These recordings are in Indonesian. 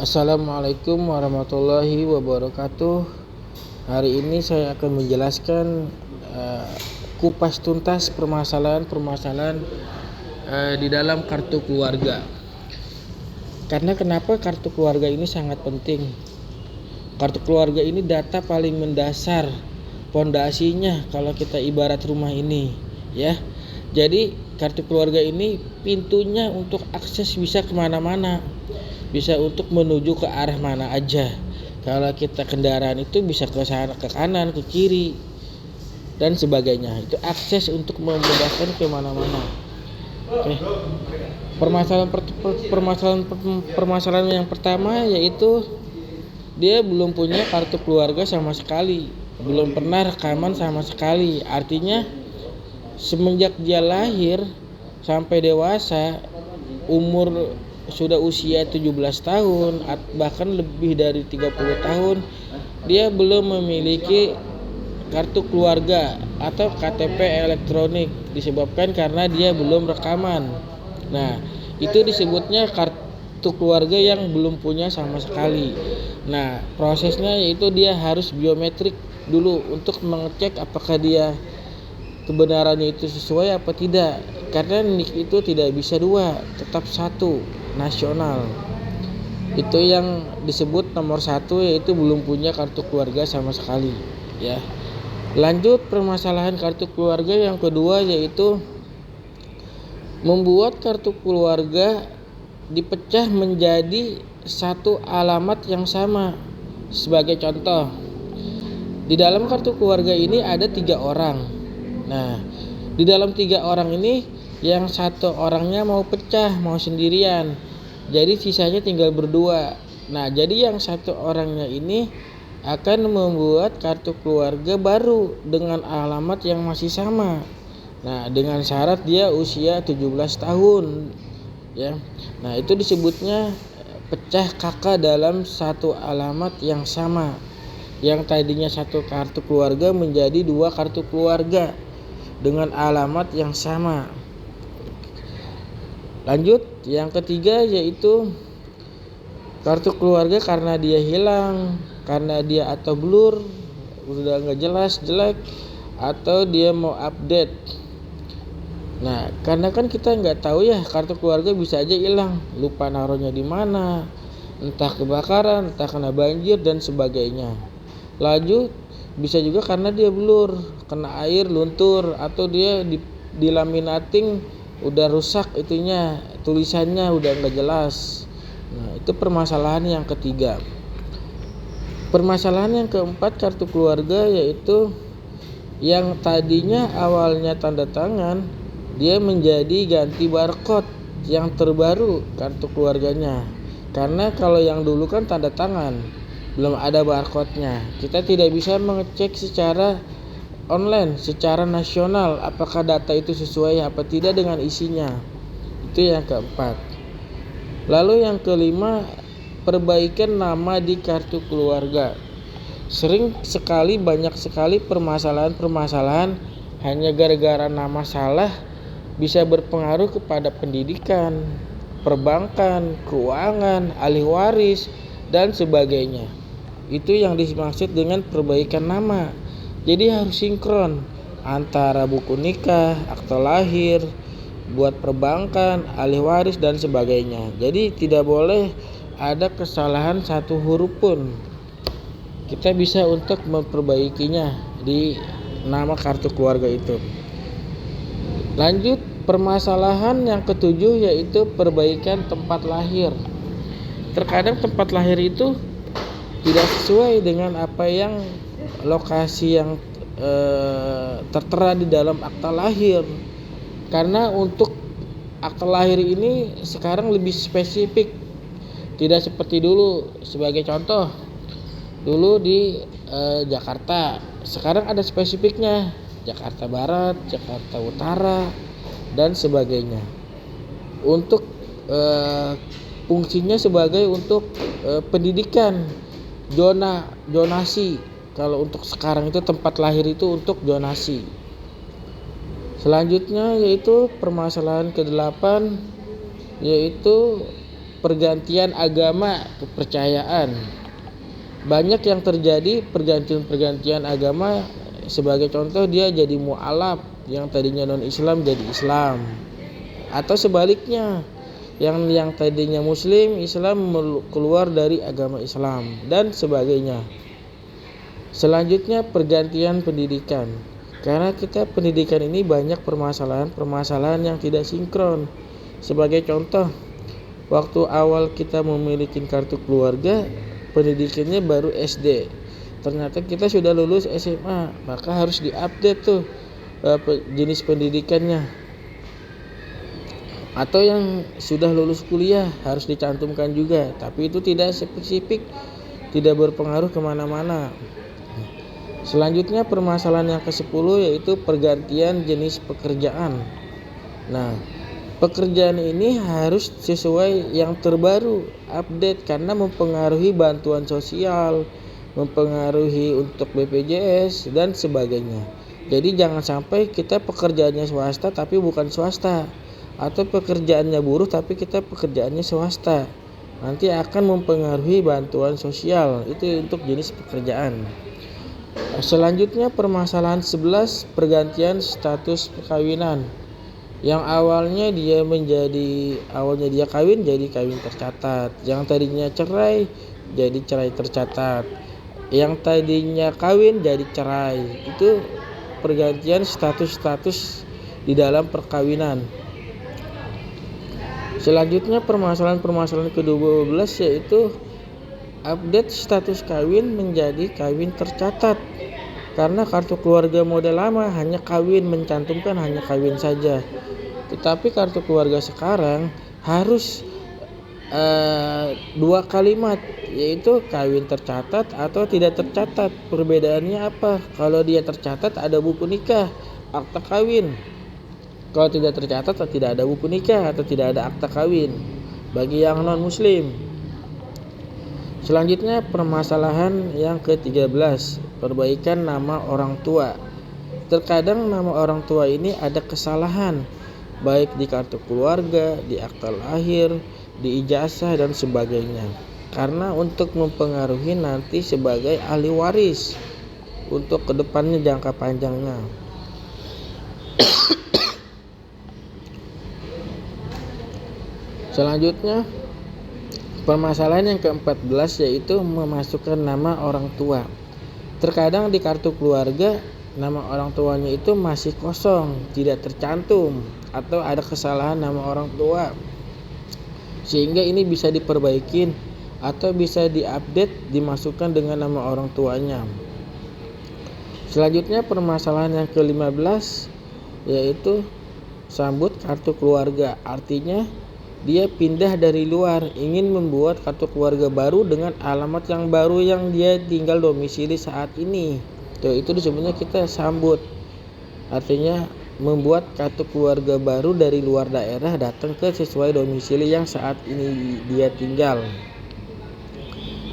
Assalamualaikum warahmatullahi wabarakatuh. Hari ini saya akan menjelaskan kupas tuntas permasalahan-permasalahan di dalam kartu keluarga. Karena kenapa kartu keluarga ini sangat penting? Kartu keluarga ini data paling mendasar, pondasinya kalau kita ibarat rumah ini, ya. Jadi kartu keluarga ini pintunya untuk akses bisa kemana-mana, bisa untuk menuju ke arah mana aja. Kalau kita kendaraan itu bisa ke sana, ke kanan, ke kiri, dan sebagainya. Itu akses untuk memudahkan ke mana-mana. Oke. Permasalahan yang pertama yaitu dia belum punya kartu keluarga sama sekali, belum pernah rekaman sama sekali. Artinya semenjak dia lahir sampai dewasa, umur sudah usia 17 tahun bahkan lebih dari 30 tahun, dia belum memiliki kartu keluarga atau KTP elektronik, disebabkan karena dia belum rekaman. Nah, itu disebutnya kartu keluarga yang belum punya sama sekali. Nah, prosesnya yaitu dia harus biometrik dulu untuk mengecek apakah dia kebenarannya itu sesuai apa tidak. Karena NIK itu tidak bisa dua, tetap satu, nasional. Itu yang disebut nomor satu, yaitu belum punya kartu keluarga sama sekali, ya. Lanjut permasalahan kartu keluarga yang kedua yaitu membuat kartu keluarga dipecah menjadi satu alamat yang sama. Sebagai contoh, di dalam kartu keluarga ini ada 3 orang. Nah, di dalam 3 orang ini yang satu orangnya mau pecah, mau sendirian, jadi sisanya tinggal berdua. Nah, jadi yang satu orangnya ini akan membuat kartu keluarga baru dengan alamat yang masih sama. Nah, dengan syarat dia usia 17 tahun, ya. Nah, itu disebutnya pecah kakak dalam satu alamat yang sama. Yang tadinya satu kartu keluarga menjadi 2 kartu keluarga dengan alamat yang sama. Lanjut, yang ketiga yaitu kartu keluarga karena dia hilang, karena dia atau blur, udah nggak jelas, jelek, atau dia mau update. Nah, karena kan kita nggak tahu ya, kartu keluarga bisa aja hilang, lupa naruhnya di mana, entah kebakaran, entah kena banjir dan sebagainya. Lanjut, bisa juga karena dia blur, kena air, luntur, atau dia di laminating udah rusak itunya, tulisannya udah nggak jelas. Nah, itu permasalahan yang ketiga. Permasalahan yang keempat kartu keluarga yaitu yang tadinya awalnya tanda tangan, dia menjadi ganti barcode yang terbaru kartu keluarganya. Karena kalau yang dulu kan tanda tangan, belum ada barcode-nya. Kita tidak bisa mengecek secara online, secara nasional, apakah data itu sesuai apa tidak dengan isinya. Itu yang keempat. Lalu yang kelima, perbaikan nama di kartu keluarga. Banyak sekali permasalahan hanya gara-gara nama salah bisa berpengaruh kepada pendidikan, perbankan, keuangan, ahli waris, dan sebagainya. Itu yang dimaksud dengan perbaikan nama. Jadi harus sinkron antara buku nikah, akta lahir, buat perbankan, ahli waris, dan sebagainya. Jadi tidak boleh ada kesalahan satu huruf pun. Kita bisa untuk memperbaikinya di nama kartu keluarga itu. Lanjut, permasalahan yang ketujuh yaitu perbaikan tempat lahir. Terkadang tempat lahir itu tidak sesuai dengan apa yang lokasi yang tertera di dalam akta lahir. Karena untuk akta lahir ini sekarang lebih spesifik, tidak seperti dulu. Sebagai contoh, dulu di Jakarta, sekarang ada spesifiknya, Jakarta Barat, Jakarta Utara, dan sebagainya. Untuk fungsinya sebagai untuk pendidikan, zonasi. Kalau untuk sekarang itu tempat lahir itu untuk zonasi. Selanjutnya yaitu permasalahan ke-8 yaitu pergantian agama, kepercayaan. Banyak yang terjadi pergantian agama. Sebagai contoh, dia jadi mu'alaf, yang tadinya non-Islam jadi Islam, atau sebaliknya, yang tadinya Muslim Islam keluar dari agama Islam dan sebagainya. Selanjutnya, pergantian pendidikan. Karena kita pendidikan ini banyak permasalahan yang tidak sinkron. Sebagai contoh, waktu awal kita memiliki kartu keluarga, pendidikannya baru SD. Ternyata kita sudah lulus SMA, maka harus diupdate tuh jenis pendidikannya. Atau yang sudah lulus kuliah harus dicantumkan juga, tapi itu tidak spesifik, tidak berpengaruh kemana-mana. Selanjutnya, permasalahan yang ke-10 yaitu pergantian jenis pekerjaan. Nah, pekerjaan ini harus sesuai yang terbaru, update, karena mempengaruhi bantuan sosial, mempengaruhi untuk BPJS dan sebagainya. Jadi jangan sampai kita pekerjaannya swasta tapi bukan swasta, atau pekerjaannya buruh tapi kita pekerjaannya swasta. Nanti akan mempengaruhi bantuan sosial. Itu untuk jenis pekerjaan. Selanjutnya, permasalahan 11, pergantian status perkawinan. Yang awalnya dia kawin jadi kawin tercatat. Yang tadinya cerai jadi cerai tercatat. Yang tadinya kawin jadi cerai. Itu pergantian status di dalam perkawinan. Selanjutnya, permasalahan ke-12 yaitu update status kawin menjadi kawin tercatat. Karena kartu keluarga model lama hanya kawin, mencantumkan hanya kawin saja. Tetapi kartu keluarga sekarang harus 2 kalimat, yaitu kawin tercatat atau tidak tercatat. Perbedaannya apa? Kalau dia tercatat ada buku nikah, akta kawin. Kalau tidak tercatat tidak ada buku nikah atau tidak ada akta kawin bagi yang non muslim. Selanjutnya, permasalahan yang ke-13, perbaikan nama orang tua. Terkadang nama orang tua ini ada kesalahan, baik di kartu keluarga, di akta lahir, di ijazah dan sebagainya. Karena untuk mempengaruhi nanti sebagai ahli waris untuk kedepannya jangka panjangnya. Selanjutnya, permasalahan yang ke-14 yaitu memasukkan nama orang tua. Terkadang di kartu keluarga nama orang tuanya itu masih kosong, tidak tercantum, atau ada kesalahan nama orang tua. Sehingga ini bisa diperbaikin atau bisa diupdate, dimasukkan dengan nama orang tuanya. Selanjutnya, permasalahan yang ke-15 yaitu sambut kartu keluarga. Artinya dia pindah dari luar, ingin membuat kartu keluarga baru dengan alamat yang baru yang dia tinggal domisili saat ini. Itu disebutnya kita sambut. Artinya membuat kartu keluarga baru dari luar daerah datang ke sesuai domisili yang saat ini dia tinggal.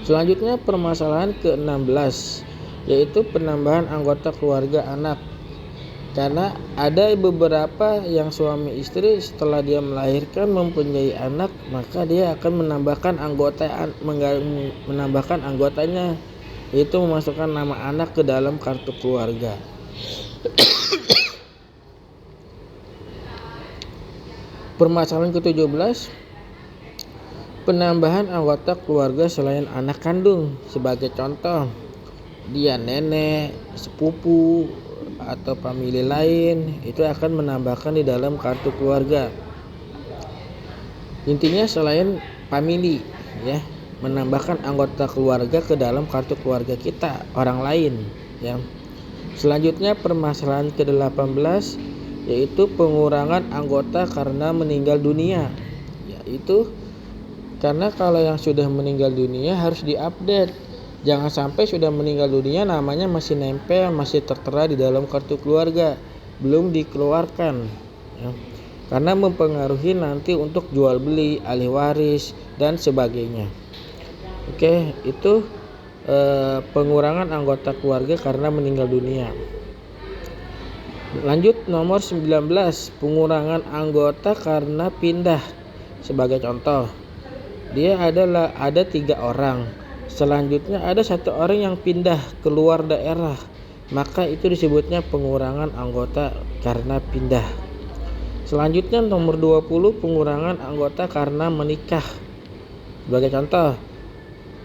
Selanjutnya, permasalahan ke-16 yaitu penambahan anggota keluarga anak. Karena ada beberapa yang suami istri setelah dia melahirkan mempunyai anak, maka dia akan menambahkan anggotanya, yaitu memasukkan nama anak ke dalam kartu keluarga. Permasalahan ke-17, penambahan anggota keluarga selain anak kandung. Sebagai contoh, dia nenek, sepupu, atau famili lain, itu akan menambahkan di dalam kartu keluarga. Intinya selain famili, ya, menambahkan anggota keluarga ke dalam kartu keluarga kita, orang lain, ya. Selanjutnya, permasalahan ke-18 yaitu pengurangan anggota karena meninggal dunia. Yaitu karena kalau yang sudah meninggal dunia harus diupdate. Jangan sampai sudah meninggal dunia namanya masih nempel, masih tertera di dalam kartu keluarga, belum dikeluarkan, ya. Karena mempengaruhi nanti untuk jual beli, ahli waris dan sebagainya. Oke, itu pengurangan anggota keluarga karena meninggal dunia. Lanjut, nomor 19, pengurangan anggota karena pindah. Sebagai contoh, Dia ada 3 orang. Selanjutnya ada 1 orang yang pindah keluar daerah, maka itu disebutnya pengurangan anggota karena pindah. Selanjutnya nomor 20, pengurangan anggota karena menikah. Sebagai contoh,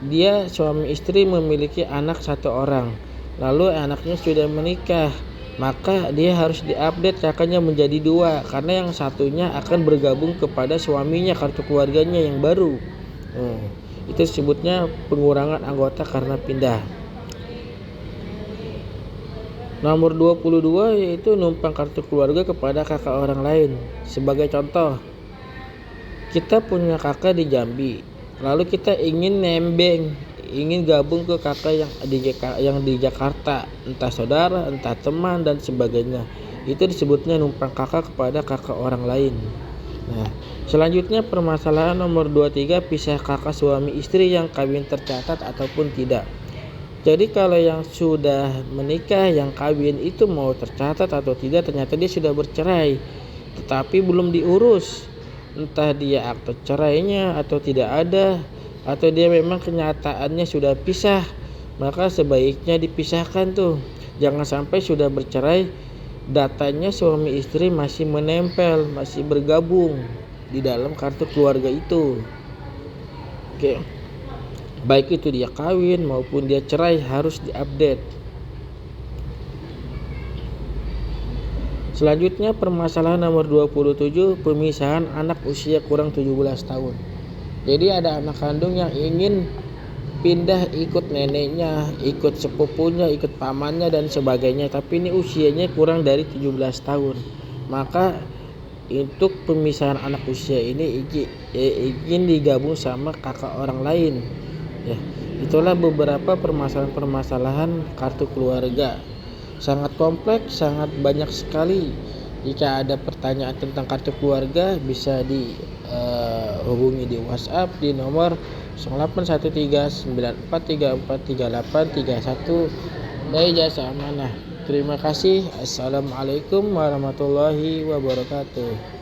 dia suami istri memiliki anak 1 orang, lalu anaknya sudah menikah, maka dia harus diupdate kakaknya menjadi 2 karena yang satunya akan bergabung kepada suaminya, kartu keluarganya yang baru. Itu disebutnya pengurangan anggota karena pindah. Nomor 22 yaitu numpang kartu keluarga kepada kakak orang lain. Sebagai contoh, kita punya kakak di Jambi, lalu kita ingin gabung ke kakak yang di Jakarta, entah saudara, entah teman dan sebagainya. Itu disebutnya numpang kakak kepada kakak orang lain. Nah, selanjutnya permasalahan nomor 23, pisah kakak suami istri yang kawin tercatat ataupun tidak. Jadi kalau yang sudah menikah, yang kawin itu mau tercatat atau tidak, ternyata dia sudah bercerai tetapi belum diurus, entah dia akte cerainya atau tidak ada, atau dia memang kenyataannya sudah pisah, maka sebaiknya dipisahkan tuh. Jangan sampai sudah bercerai, datanya suami istri masih menempel, masih bergabung di dalam kartu keluarga itu. Oke. Baik itu dia kawin maupun dia cerai harus diupdate. Selanjutnya permasalahan nomor 27, pemisahan anak usia kurang 17 tahun. Jadi ada anak kandung yang ingin pindah ikut neneknya, ikut sepupunya, ikut pamannya dan sebagainya, tapi ini usianya kurang dari 17 tahun. Maka untuk pemisahan anak usia ini ingin digabung sama kakak orang lain. Ya, itulah beberapa permasalahan-permasalahan kartu keluarga. Sangat kompleks, sangat banyak sekali. Jika ada pertanyaan tentang kartu keluarga bisa dihubungi di WhatsApp di nomor 081394343831 dari Jasa Amanah. Terima kasih. Assalamualaikum warahmatullahi wabarakatuh.